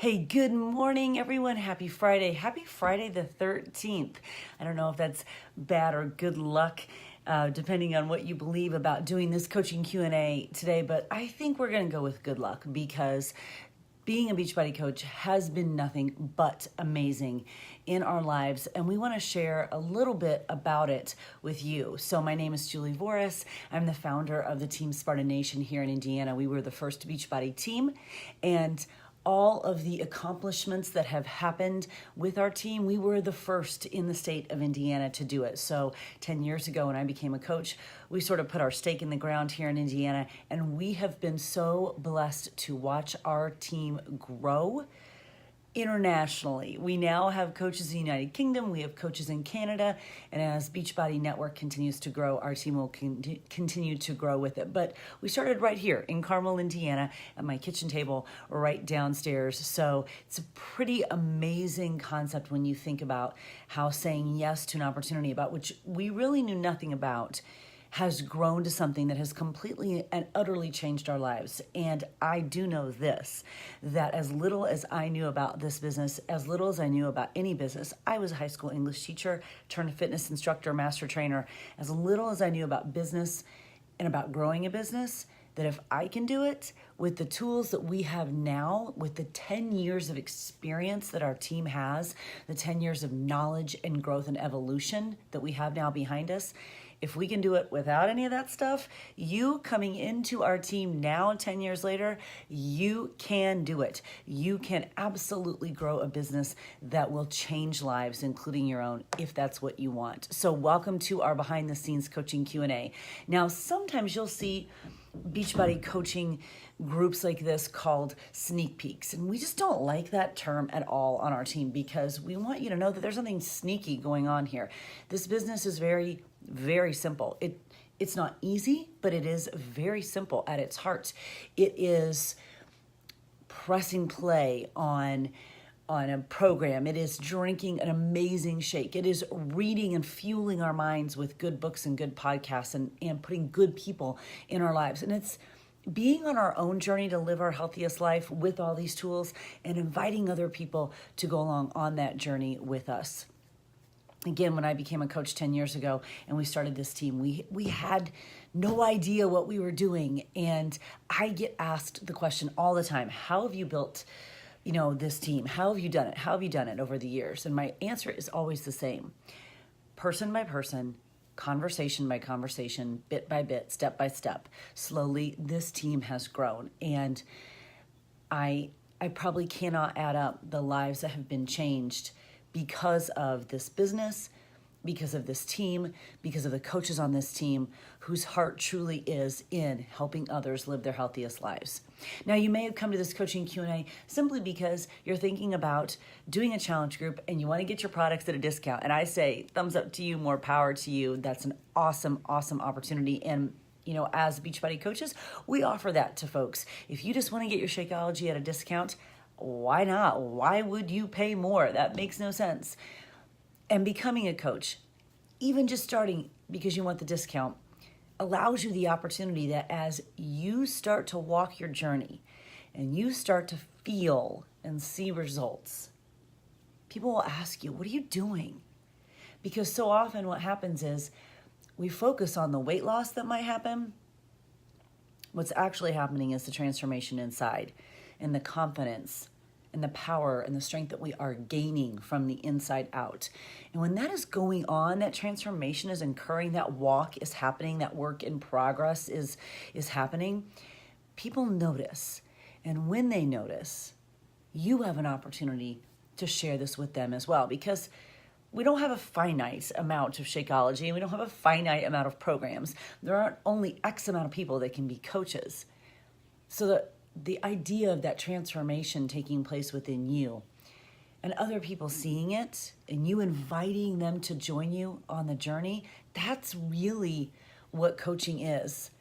Hey, good morning, everyone. Happy Friday. Happy Friday the 13th. I don't know if that's bad or good luck, depending on what you believe about doing this coaching Q&A today, but I think we're going to go with good luck because being a Beachbody coach has been nothing but amazing in our lives, and we want to share a little bit about it with you. So my name is Julie Voris. I'm the founder of the Team Spartan Nation here in Indiana. We were the first Beachbody team, and all of the accomplishments that have happened with our team, we were the first in the state of Indiana to do it. So 10 years ago when I became a coach, we sort of put our stake in the ground here in Indiana, and we have been so blessed to watch our team grow internationally. We now have coaches in the United Kingdom, we have coaches in Canada, and as Beachbody Network continues to grow, our team will continue to grow with it. But we started right here in Carmel, Indiana, at my kitchen table right downstairs. So it's a pretty amazing concept when you think about how saying yes to an opportunity about which we really knew nothing about has grown to something that has completely and utterly changed our lives. And I do know this, that as little as I knew about this business, as little as I knew about any business, I was a high school English teacher, turned fitness instructor, master trainer, as little as I knew about business and about growing a business, that if I can do it with the tools that we have now, with the 10 years of experience that our team has, the 10 years of knowledge and growth and evolution that we have now behind us, if we can do it without any of that stuff, you coming into our team now, 10 years later, you can do it. You can absolutely grow a business that will change lives, including your own, if that's what you want. So welcome to our behind the scenes coaching Q&A. Now, sometimes you'll see Beachbody coaching groups like this called sneak peeks. And we just don't like that term at all on our team because we want you to know that there's something sneaky going on here. This business is very, very simple. It's not easy, but it is very simple at its heart. It is pressing play on a program. It is drinking an amazing shake. It is reading and fueling our minds with good books and good podcasts and putting good people in our lives. And it's being on our own journey to live our healthiest life with all these tools and inviting other people to go along on that journey with us. Again, when I became a coach 10 years ago and we started this team, we had no idea what we were doing. And I get asked the question all the time, how have you built this team? How have you done it? How have you done it over the years? And my answer is always the same. Person by person, conversation by conversation, bit by bit, step by step. Slowly, this team has grown. And I probably cannot add up the lives that have been changed because of this business, because of this team, because of the coaches on this team whose heart truly is in helping others live their healthiest lives. Now, you may have come to this coaching Q&A simply because you're thinking about doing a challenge group and you want to get your products at a discount. And I say, thumbs up to you, more power to you. That's an awesome, awesome opportunity. And as Beachbody coaches, we offer that to folks. If you just want to get your Shakeology at a discount, why not? Why would you pay more? That makes no sense. And becoming a coach, even just starting because you want the discount, allows you the opportunity that as you start to walk your journey and you start to feel and see results, people will ask you, what are you doing? Because so often what happens is we focus on the weight loss that might happen. What's actually happening is the transformation inside and the confidence and the power and the strength that we are gaining from the inside out. And when that is going on, that transformation is occurring, that walk is happening, that work in progress is happening, people notice. And when they notice, you have an opportunity to share this with them as well, because we don't have a finite amount of Shakeology, and we don't have a finite amount of programs. There aren't only X amount of people that can be coaches. So the idea of that transformation taking place within you and other people seeing it and you inviting them to join you on the journey, that's really what coaching is.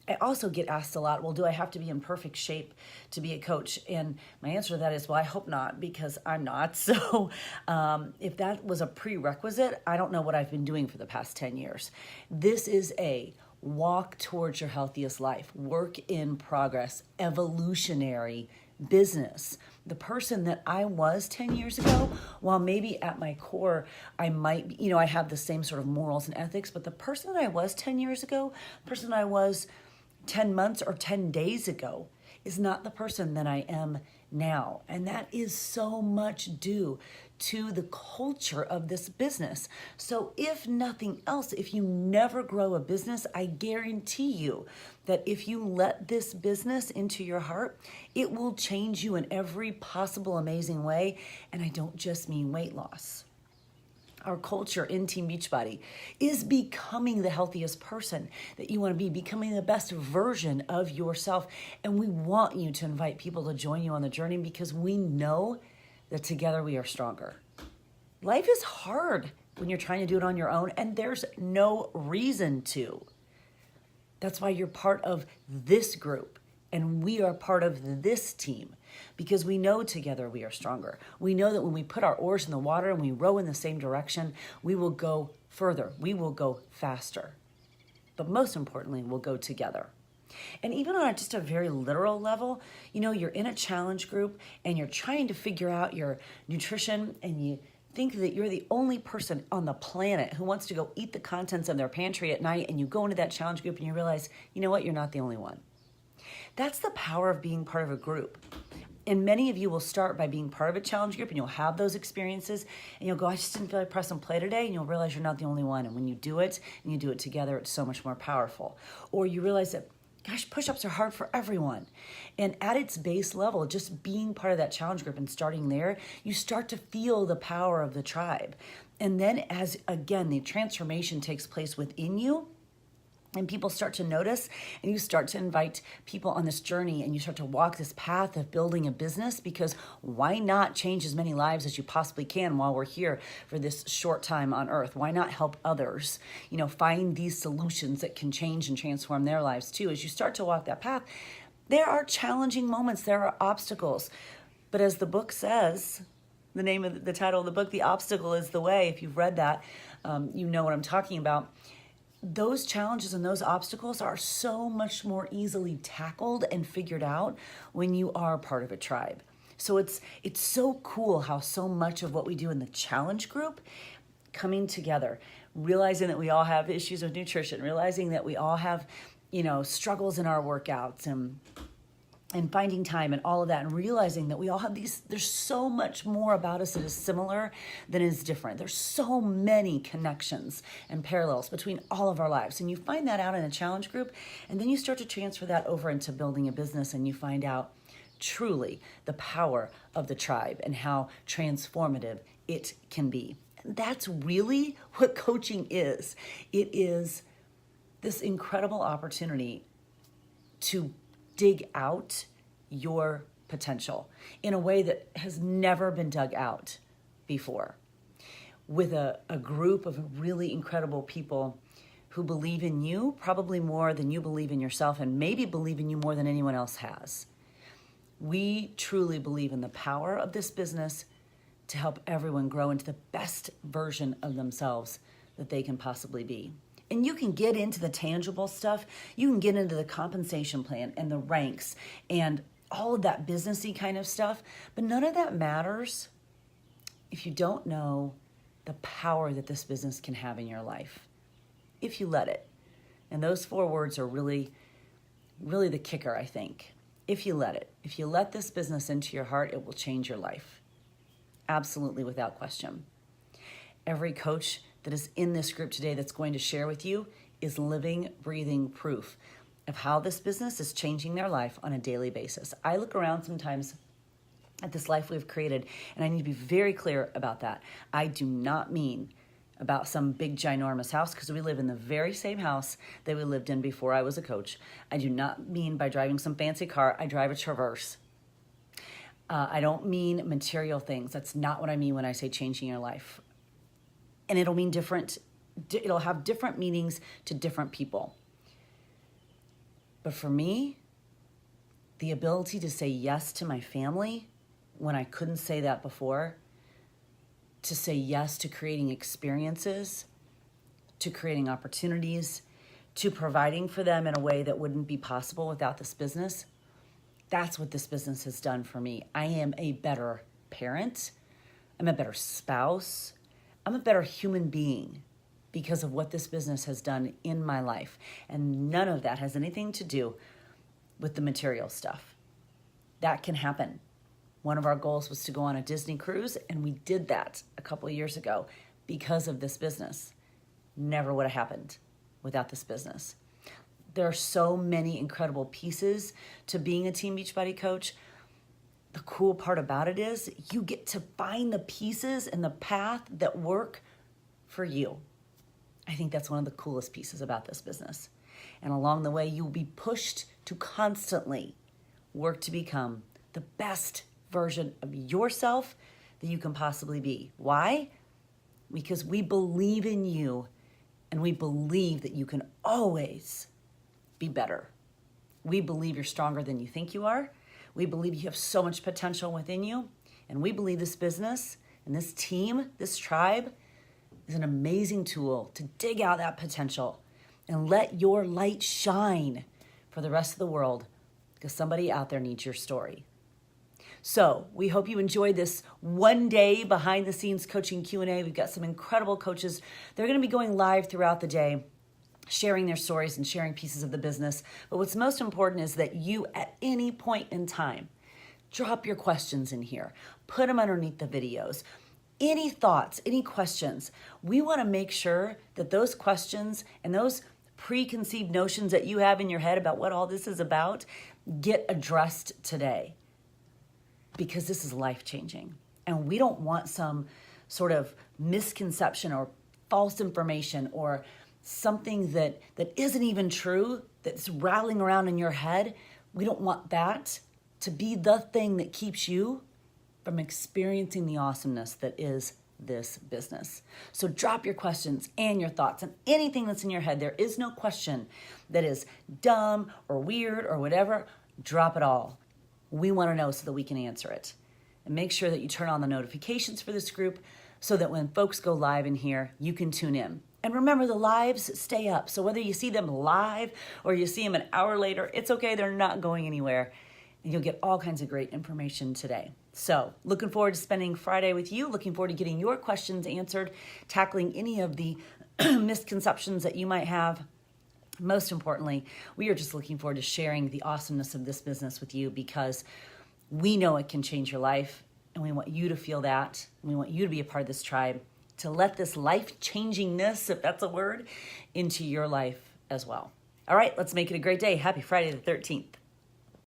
I also get asked a lot, well, do I have to be in perfect shape to be a coach? And my answer to that is, well, I hope not, because I'm not. So if that was a prerequisite, I don't know what I've been doing for the past 10 years. This is a walk towards your healthiest life, work in progress, evolutionary business the person that I was 10 years ago, while maybe at my core, I might be, I have the same sort of morals and ethics, but the person that I was 10 years ago, the person I was 10 months or 10 days ago is not the person that I am now. And that is so much due to the culture of this business. So if nothing else, if you never grow a business, I guarantee you that if you let this business into your heart, it will change you in every possible amazing way. And I don't just mean weight loss. Our culture in Team Beachbody is becoming the healthiest person that you want to be, becoming the best version of yourself. And we want you to invite people to join you on the journey because we know that together we are stronger. Life is hard when you're trying to do it on your own, and there's no reason to. That's why you're part of this group, and we are part of this team. Because we know together we are stronger. We know that when we put our oars in the water and we row in the same direction, we will go further. We will go faster. But most importantly, we'll go together. And even on just a very literal level, you're in a challenge group and you're trying to figure out your nutrition and you think that you're the only person on the planet who wants to go eat the contents of their pantry at night, and you go into that challenge group and you realize, you know what, you're not the only one. That's the power of being part of a group. And many of you will start by being part of a challenge group and you'll have those experiences and you'll go, I just didn't feel like press and play today. And you'll realize you're not the only one. And when you do it and you do it together, it's so much more powerful. Or you realize that, gosh, push-ups are hard for everyone. And at its base level, just being part of that challenge group and starting there, you start to feel the power of the tribe. And then as, again, the transformation takes place within you, and people start to notice, and you start to invite people on this journey, and you start to walk this path of building a business, because why not change as many lives as you possibly can while we're here for this short time on earth? Why not help others, find these solutions that can change and transform their lives too? As you start to walk that path, there are challenging moments, there are obstacles. But as the book says, the name of the title of the book, The Obstacle is the Way, if you've read that, you know what I'm talking about. Those challenges and those obstacles are so much more easily tackled and figured out when you are part of a tribe. So it's so cool how so much of what we do in the challenge group, coming together, realizing that we all have issues with nutrition, realizing that we all have, struggles in our workouts and finding time and all of that, and realizing that we all have there's so much more about us that is similar than is different. There's so many connections and parallels between all of our lives. And you find that out in a challenge group, and then you start to transfer that over into building a business, and you find out truly the power of the tribe and how transformative it can be. And that's really what coaching is. It is this incredible opportunity to dig out your potential in a way that has never been dug out before, with a group of really incredible people who believe in you probably more than you believe in yourself, and maybe believe in you more than anyone else has. We truly believe in the power of this business to help everyone grow into the best version of themselves that they can possibly be. And you can get into the tangible stuff. You can get into the compensation plan and the ranks and all of that businessy kind of stuff. But none of that matters if you don't know the power that this business can have in your life, if you let it. And those 4 words are really, really the kicker, I think. If you let it. If you let this business into your heart, it will change your life. Absolutely, without question. Every coach that is in this group today that's going to share with you is living, breathing proof of how this business is changing their life on a daily basis. I look around sometimes at this life we've created, and I need to be very clear about that. I do not mean about some big ginormous house, because we live in the very same house that we lived in before I was a coach. I do not mean by driving some fancy car. I drive a Traverse. I don't mean material things. That's not what I mean when I say changing your life. And it'll mean it'll have different meanings to different people. But for me, the ability to say yes to my family when I couldn't say that before, to say yes to creating experiences, to creating opportunities, to providing for them in a way that wouldn't be possible without this business, That's what this business has done for me. I am a better parent. I'm a better spouse. I'm a better human being because of what this business has done in my life. And none of that has anything to do with the material stuff. That can happen. One of our goals was to go on a Disney cruise, and we did that a couple of years ago because of this business. Never would have happened without this business. There are so many incredible pieces to being a Team Beachbody coach. The cool part about it is you get to find the pieces and the path that work for you. I think that's one of the coolest pieces about this business. And along the way, you'll be pushed to constantly work to become the best version of yourself that you can possibly be. Why? Because we believe in you, and we believe that you can always be better. We believe you're stronger than you think you are. We believe you have so much potential within you. And we believe this business and this team, this tribe, is an amazing tool to dig out that potential and let your light shine for the rest of the world, because somebody out there needs your story. So we hope you enjoyed this one day behind the scenes coaching Q&A. We've got some incredible coaches. They're going to be going live throughout the day, sharing their stories and sharing pieces of the business. But what's most important is that you, at any point in time, drop your questions in here. Put them underneath the videos. Any thoughts, any questions. We want to make sure that those questions and those preconceived notions that you have in your head about what all this is about get addressed today, because this is life-changing. And we don't want some sort of misconception or false information or something that isn't even true, that's rattling around in your head. We don't want that to be the thing that keeps you from experiencing the awesomeness that is this business. So drop your questions and your thoughts and anything that's in your head. There is no question that is dumb or weird or whatever. Drop it all. We want to know so that we can answer it. And make sure that you turn on the notifications for this group so that when folks go live in here, you can tune in. And remember, the lives stay up. So whether you see them live or you see them an hour later, it's okay. They're not going anywhere. And you'll get all kinds of great information today. So looking forward to spending Friday with you. Looking forward to getting your questions answered, tackling any of the misconceptions that you might have. Most importantly, we are just looking forward to sharing the awesomeness of this business with you, because we know it can change your life, and we want you to feel that. And we want you to be a part of this tribe, to let this life-changingness, if that's a word, into your life as well. All right, let's make it a great day. Happy Friday the 13th.